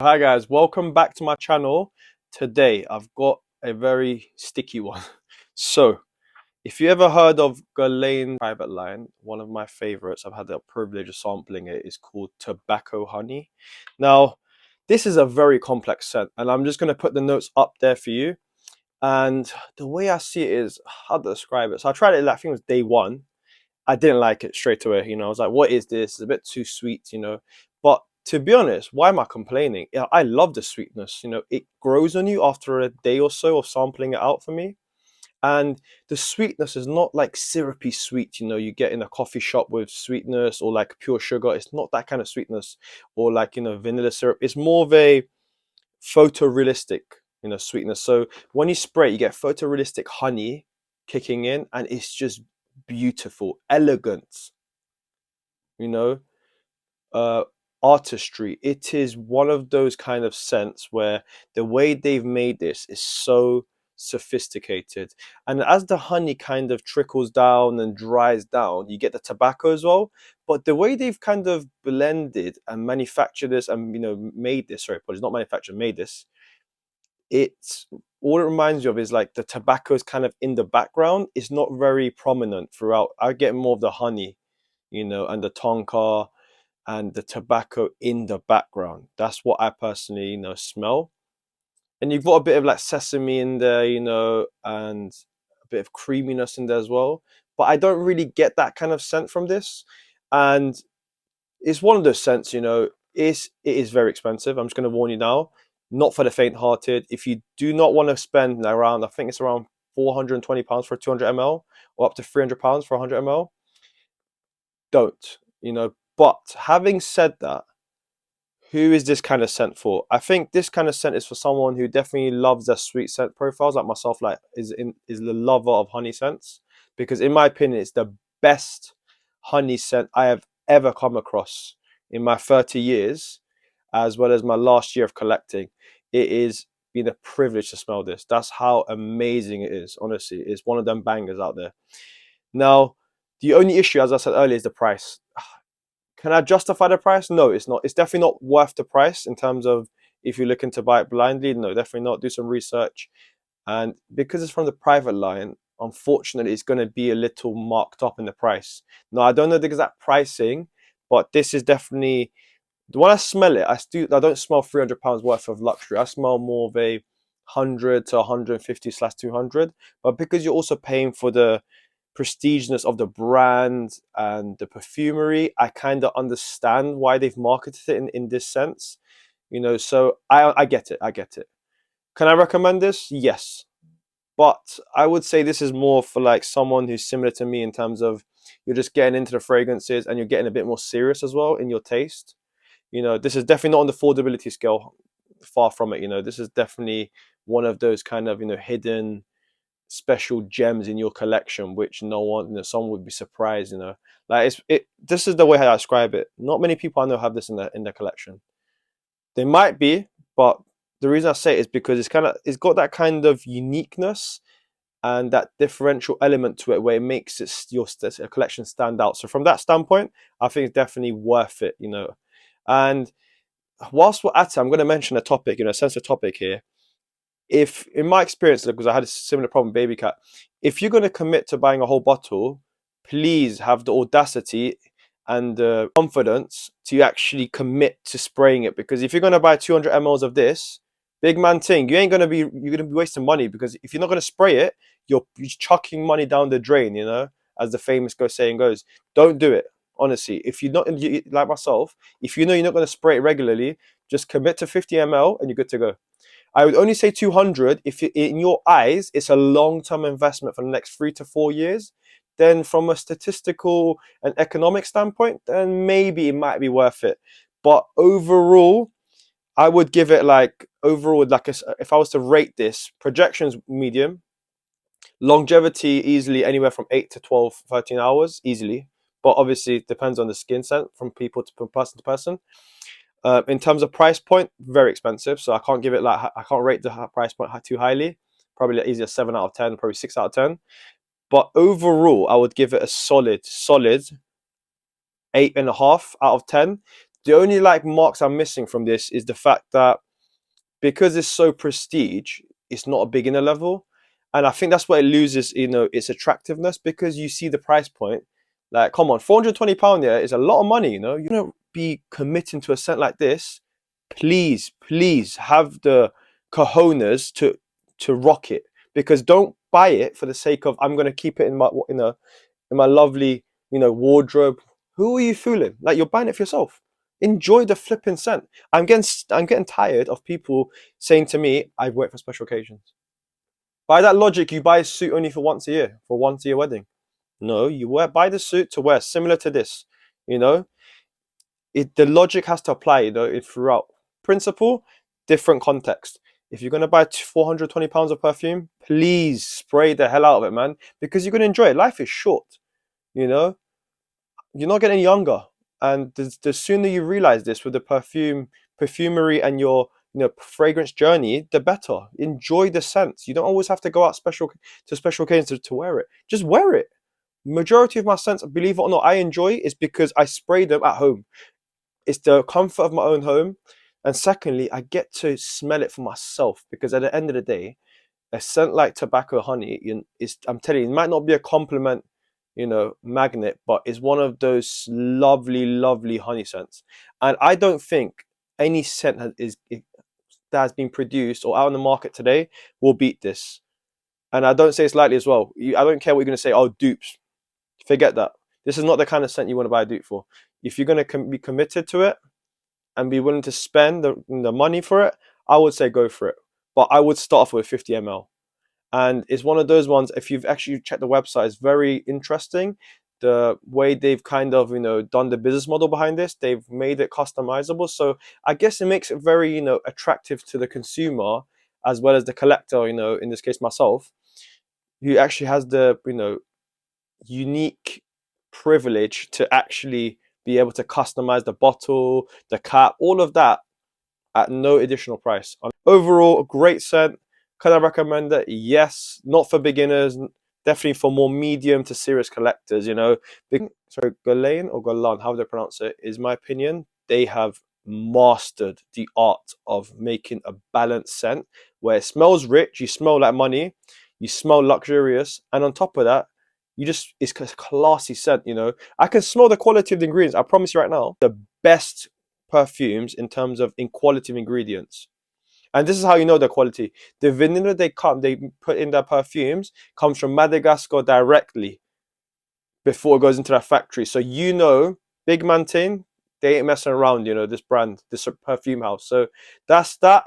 Hi guys, welcome back to my channel. Today I've got a very sticky one. So, if you ever heard of Guerlain private line, one of my favorites, I've had the privilege of sampling it, is called Tobacco Honey. Now, this is a very complex scent, and I'm just going to put the notes up there for you. And the way I see it is, how to describe it? So I tried it, I think it was day one. I didn't like it straight away. I was like, what is this? It's a bit too sweet. But to be honest, why am I complaining? Yeah, I love the sweetness. It grows on you after a day or so of sampling it out for me. And the sweetness is not like syrupy sweet, you get in a coffee shop with sweetness or like pure sugar. It's not that kind of sweetness or like, vanilla syrup. It's more of a photorealistic, sweetness. So when you spray it, you get photorealistic honey kicking in and it's just beautiful, elegant, you know, uh, artistry. It is one of those kind of scents where the way they've made this is so sophisticated. And as the honey kind of trickles down and dries down, you get the tobacco as well. But the way they've kind of blended and manufactured this and made this, sorry, apologies, not manufactured, made this, it's all it reminds you of is like the tobacco is kind of in the background. It's not very prominent throughout. I get more of the honey, and the tonka and the tobacco in the background. That's what I personally, smell. And you've got a bit of like sesame in there, and a bit of creaminess in there as well. But I don't really get that kind of scent from this. And it's one of those scents, it is very expensive. I'm just going to warn you now, not for the faint-hearted. If you do not want to spend around, I think it's around £420 for a 200 ml, or up to £300 for 100 ml, don't. But having said that, who is this kind of scent for? I think this kind of scent is for someone who definitely loves their sweet scent profiles, like myself, like is the lover of honey scents. Because in my opinion, it's the best honey scent I have ever come across in my 30 years, as well as my last year of collecting. It is been a privilege to smell this. That's how amazing it is. Honestly, it's one of them bangers out there. Now, the only issue, as I said earlier, is the price. Can I justify the price? No, it's not. It's definitely not worth the price in terms of if you're looking to buy it blindly. No, definitely not. Do some research. And because it's from the private line, unfortunately, it's going to be a little marked up in the price. Now, I don't know the exact pricing, but this is definitely, when I smell it, I don't smell £300 worth of luxury. I smell more of a 100 to 150/200. But because you're also paying for the prestigeness of the brand and the perfumery, I kind of understand why they've marketed it in this sense. So I get it. I get it. Can I recommend this? Yes. But I would say this is more for like someone who's similar to me in terms of you're just getting into the fragrances and you're getting a bit more serious as well in your taste. This is definitely not on the affordability scale, far from it. This is definitely one of those kind of, hidden special gems in your collection, which no one, someone would be surprised. Like this is the way I describe it. Not many people I know have this in their collection. They might be, but the reason I say it is because it's got that kind of uniqueness and that differential element to it where it makes your collection stand out. So from that standpoint, I think it's definitely worth it. And whilst we're at it, I'm going to mention a topic, a sensitive topic here. If in my experience, because I had a similar problem with baby cat, if you're going to commit to buying a whole bottle, please have the audacity and the confidence to actually commit to spraying it. Because if you're going to buy 200 mls of this big man thing, you're going to be wasting money, because if you're not going to spray it, you're chucking money down the drain, as the famous saying goes. Don't do it. Honestly, if you're not, like myself, if you know you're not going to spray it regularly, just commit to 50 ml and you're good to go. I would only say 200 if in your eyes it's a long-term investment for the next 3 to 4 years. Then from a statistical and economic standpoint, then maybe it might be worth it. But overall, I would give it like overall, if I was to rate this, projections medium, longevity easily anywhere from 8 to 12, 13 hours easily. But obviously it depends on the skin scent from people to from person to person. In terms of price point, very expensive. So I can't give it like, I can't rate the price point too highly. Probably like easier 7 out of 10, probably 6 out of 10. But overall, I would give it a solid 8.5 out of 10. The only like marks I'm missing from this is the fact that because it's so prestige, it's not a beginner level. And I think that's where it loses, its attractiveness, because you see the price point. Like, come on, £420, yeah, is a lot of money, You're gonna be committing to a scent like this. Please have the cojones to rock it. Because don't buy it for the sake of I'm gonna keep it in my lovely, wardrobe. Who are you fooling? Like, you're buying it for yourself. Enjoy the flipping scent. I'm getting tired of people saying to me, "I wear it for special occasions." By that logic, you buy a suit only for once a year, for once a year wedding. No, buy the suit to wear similar to this. You know, the logic has to apply. Throughout principle, different context. If you're gonna buy £420 of perfume, please spray the hell out of it, man, because you're gonna enjoy it. Life is short. You know, you're not getting younger, and the sooner you realize this with the perfumery and your fragrance journey, the better. Enjoy the scents. You don't always have to go out special occasions to wear it. Just wear it. Majority of my scents, believe it or not, I enjoy is because I spray them at home. It's the comfort of my own home, and secondly, I get to smell it for myself, because at the end of the day, a scent like tobacco honey, I'm telling you, it might not be a compliment, magnet, but it's one of those lovely, lovely honey scents. And I don't think any scent that has been produced or out on the market today will beat this. And I don't say it's lightly as well. I don't care what you're going to say. Oh, dupes. Forget that. This is not the kind of scent you want to buy a dupe for. If you're going to be committed to it and be willing to spend the money for it, I would say go for it. But I would start off with 50 ml. And it's one of those ones, if you've actually checked the website, it's very interesting. The way they've kind of, done the business model behind this, they've made it customizable. So I guess it makes it very, attractive to the consumer as well as the collector, in this case myself, who actually has the, unique privilege to actually be able to customize the bottle, the cap, all of that at no additional price. Overall, a great scent. Could I recommend it? Yes. Not for beginners. Definitely for more medium to serious collectors. So Guerlain or Guerlain, how do they pronounce it? Is my opinion. They have mastered the art of making a balanced scent where it smells rich. You smell like money. You smell luxurious, and on top of that, it's a classy scent. I can smell the quality of the ingredients. I promise you right now, the best perfumes in terms of in quality of ingredients. And this is how you know the quality. The vanilla they put in their perfumes comes from Madagascar directly before it goes into their factory. So Big Mantin, they ain't messing around, this brand, this perfume house. So that's that.